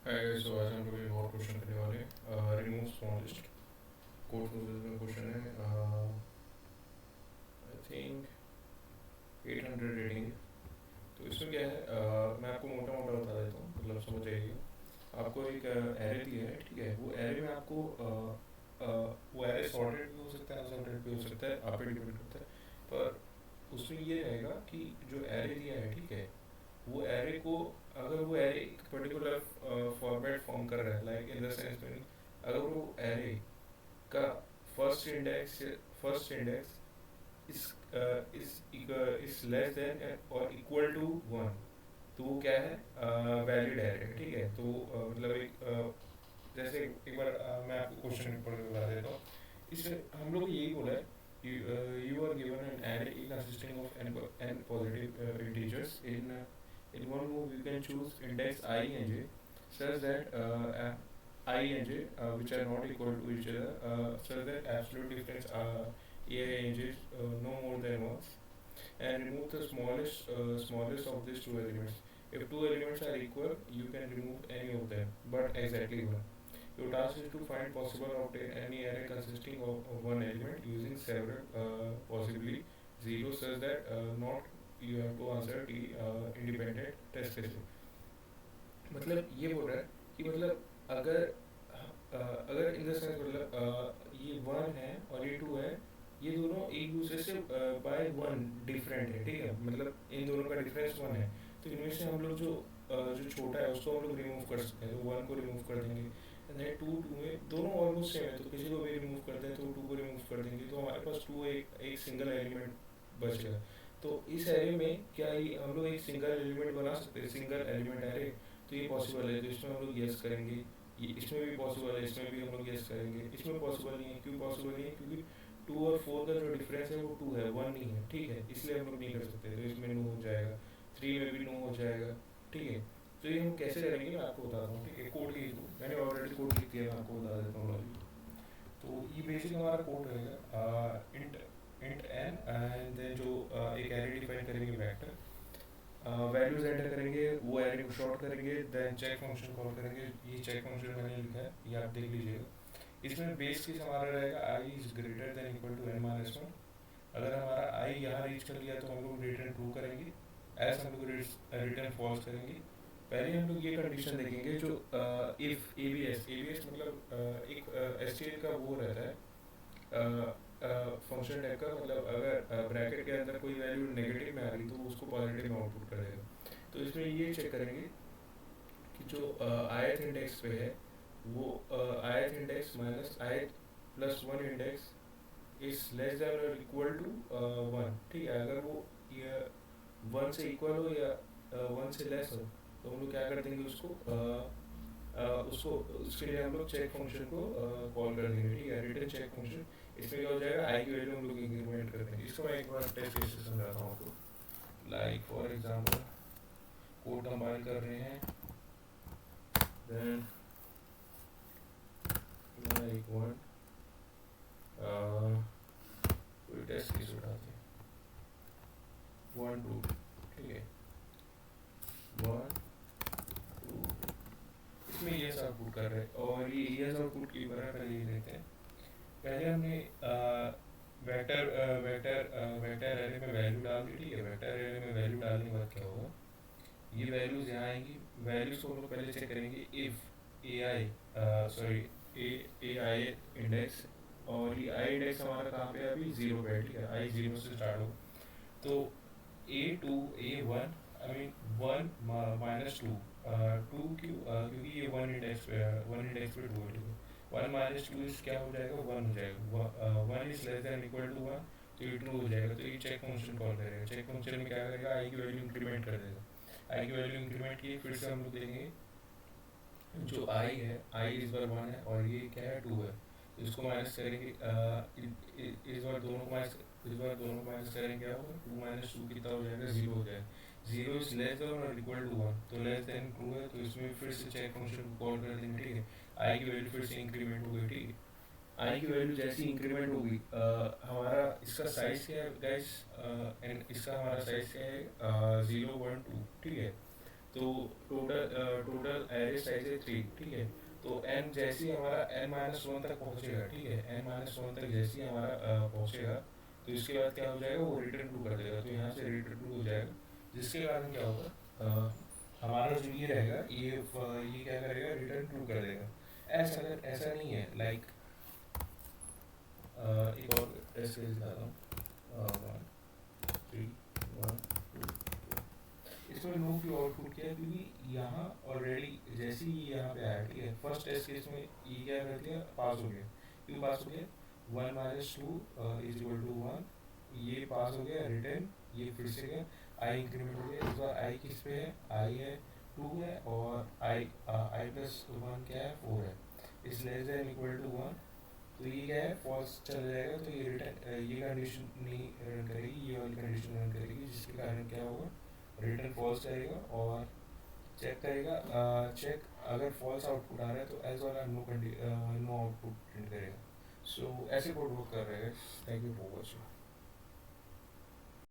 है। सो आज हम लोग एक और क्वेश्चन करने वाले हैं, रिमूव स्मॉलेस्ट कोड फोर्सेस में क्वेश्चन है। आई थिंक 800 रेटिंग है। तो इसमें क्या है, मैं आपको मोटा मोटा बता देता हूँ, मतलब समझ जाइए। आपको एक एरे दिया है, ठीक है। वो एरे में आपको वो एरे सॉर्टेड भी हो सकता है, अनसॉर्टेड भी हो सकता है, आप पे डिपेंड करता है। पर उसमें ये रहेगा कि जो एरे दिया है, ठीक है, वो एरे को, अगर वो एरे एक पर्टिकुलर फॉर्मेट फॉर्म कर रहा है, लाइक इन द सेंस में, अगर वो एरे का फर्स्ट इंडेक्स फर्स्ट इंडेक्स इस इस लेस देन और इक्वल टू वन, तो वो क्या है, वैलिड एरे है, ठीक है। तो मतलब एक जैसे एक बार मैं आपको क्वेश्चन पढ़ के बता देता हूँ। इस हम लोग को यही बोला है, you are given an array consisting of n positive integers. In one move you can choose index I and j such that I and j which are not equal to each other, such that absolute difference a and j is no more than once, and remove the smallest of these two elements. If two elements are equal, you can remove any of them, but exactly one. Your task is to find possible obtain any array consisting of one element using several possibly zeros, such that not you have to answer the independent test cases. मतलब ये बोल रहा है कि मतलब अगर अगर in the sense मतलब ये वन है और ये टू है, ये दोनों एक दूसरे से बाय वन डिफरेंट है, ठीक है। मतलब इन दोनों का डिफरेंस वन है। तो इनमें से हम लोग जो छोटा है उसको हम लोग रिमूव कर सकते हैं, तो वन को रिमूव कर देंगे। एंड देन टू टू में दोनों ऑलमोस्ट सेम है, तो किसी को भी रिमूव करते हैं तो टू को रिमूव कर देंगे, तो हमारे पास टू एक एक सिंगल एलिमेंट बचेगा। तो इस एरे में क्या ही हम लोग एक सिंगल एलिमेंट बना सकते हैं, सिंगल एलिमेंट एरे। तो ये पॉसिबल है, तो इसमें हम लोग यस करेंगे। ये इसमें भी पॉसिबल है, इसमें भी हम लोग यस करेंगे। इसमें पॉसिबल नहीं है, क्यों पॉसिबल नहीं है? क्योंकि टू और फोर का जो डिफरेंस है वो टू है, वन नहीं है, ठीक है। इसलिए हम लोग नहीं कर सकते, तो इसमें नो हो जाएगा। थ्री में भी नो हो जाएगा, ठीक है। तो ये हम कैसे करेंगे मैं आपको बताता हूँ, ठीक है। कोड लिख दूँ, मैंने ऑलरेडी कोड लिख दिया, मैं आपको बता देता हूँ अभी। तो ये बेसिक हमारा कोड रहेगा, int int n, and then जो एक एरे डिफाइन करेंगे वेक्टर, वैल्यूज एंटर करेंगे, वो एरे को शॉर्ट करेंगे, देन चेक फंक्शन कॉल करेंगे। ये चेक फंक्शन मैंने लिखा है, ये आप देख लीजिएगा। इसमें बेस केस हमारा रहेगा I is greater than equal to N minus one. अगर हमारा आई यहाँ रीच कर लिया तो हम लोग रिटर्न ट्रू करेंगे, एल्स हम लोग रिटर्न फॉल्स करेंगे। पहले हम लोग ये कंडीशन देखेंगे, जो इफ ए बी एस मतलब एक एस टी एल का वो रहता है, फंक्शन टाइप का। मतलब अगर ब्रैकेट के अंदर कोई वैल्यू नेगेटिव में आ रही तो वो उसको पॉजिटिव में आउटपुट कर देगा। तो इसमें ये चेक करेंगे कि जो ith इंडेक्स पे है, वो ith index minus ith plus one index is less then और इक्वल टू वन, ठीक है। अगर वो वन से इक्वल हो या वन से लेस हो, तो हम लोग क्या कर देंगे उसको उसके लिए हम लोग चेक फंक्शन को कॉल कर देंगे, ठीक है, रिटर्न चेक फंक्शन। इसमें क्या हो जाएगा, आई की वैल्यू हम लोग इंक्रीमेंट कर देंगे। इसको मैं एक बार टेस्ट केसेस समझाता हूँ आपको। Like for example, code compile कर रहे हैं, देन लाइक वन, कोई टेस्ट केस उठाते हैं, वन टू, ठीक है, वन टू। इसमें यस आउटपुट कर रहे हैं, और ये यस आउटपुट की बारे में पहले ये देखते हैं। पहले हमने वेक्टर एरे में वैल्यू डाल दी, ठीक है। वेक्टर एरे में वैल्यू डालने के बाद क्या होगा, ये वैल्यूज यहाँ आएंगी। वैल्यूज को हम लोग पहले चेक करेंगे, if A I sorry A I index, और ये आई इंडेक्स हमारा कहाँ पे है अभी, जीरो पे है, ठीक है। आई जीरो से स्टार्ट हो, तो A two A one, I mean one minus two, two क्यों, क्योंकि ये वन इंडेक्स पे टू है, ठीक है। वन माइनस टू इस क्या हो जाएगा, वन हो जाएगा। One is less than equal to one, तो ये ट्रू हो जाएगा। तो ये चेक फंक्शन कॉल करेगा। चेक फंक्शन में क्या करेगा, आई की वैल्यू इंक्रीमेंट कर देगा। आई की वैल्यू इंक्रीमेंट की, फिर से हम लोग देखेंगे जो आई है, आई इस बार वन है और ये क्या है, टू है। तो इसको माइनस करेंगे, इस बार दोनों को माइनस, इस बार दोनों को माइनस करेंगे, क्या होगा, टू माइनस टू कितना हो जाएगा, जीरो हो जाएगा। जीरो इज लेस देन और इक्वल टू वन, तो लेस देन ट्रू है, तो इसमें फिर से चेक फंक्शन को कॉल कर देंगे, ठीक है। आई की वैल्यू फिर से इंक्रीमेंट हो गई, ठीक है। आई की वैल्यू जैसी इंक्रीमेंट होगी, हमारा इसका साइज क्या है गाइस, एंड इसका हमारा साइज क्या है, जीरो वन टू, ठीक है। तो टोटल एरे साइज है 3, ठीक है। तो n जैसे ही हमारा n-1 तक पहुंचेगा, ठीक है, n-1 तक जैसे ही हमारा पहुंचेगा, तो इसके बाद क्या हो जाएगा, वो रिटर्न टू कर देगा, तो यहाँ से रिटर्न टू हो जाएगा, जिसके कारण क्या होगा, हमारा जो ये रहेगा, ये क्या करेगा, रिटर्न टू कर देगा। ऐसा नहीं है, लाइक एक और टेस्ट केस दिखाता हूँ, 1 3 1 2, इसमें नो क्यू आउटपुट किया क्योंकि यहाँ ऑलरेडी जैसे ही यहाँ पे आया, ठीक है, फर्स्ट टेस्ट केस में ये क्या कर दिया, पास हो गया। क्यों पास हो गया, 1 - 2 इज इक्वल टू 1, ये पास हो गया, रिटर्न, ये फिर से गया, आई इंक्रीमेंट हो गया, इस बार आई किस पे है, आई है 2 है, और आई प्लस 1 क्या है, 4 है, इस लेस देन इक्वल टू 1, तो ये क्या है, फॉल्स चला जाएगा, तो ये रिटर्न, ये कंडीशन नहीं रन करेगी, ये वाली कंडीशन रन करेगी, जिसके कारण क्या होगा, रिटर्न फॉल्स करेगा और चेक करेगा, चेक अगर फॉल्स आउटपुट आ रहा है तो एज वाला नो आउटपुट प्रिंट करेगा। सो ऐसे कोड वर्क कर रहा है। Thank you for watching.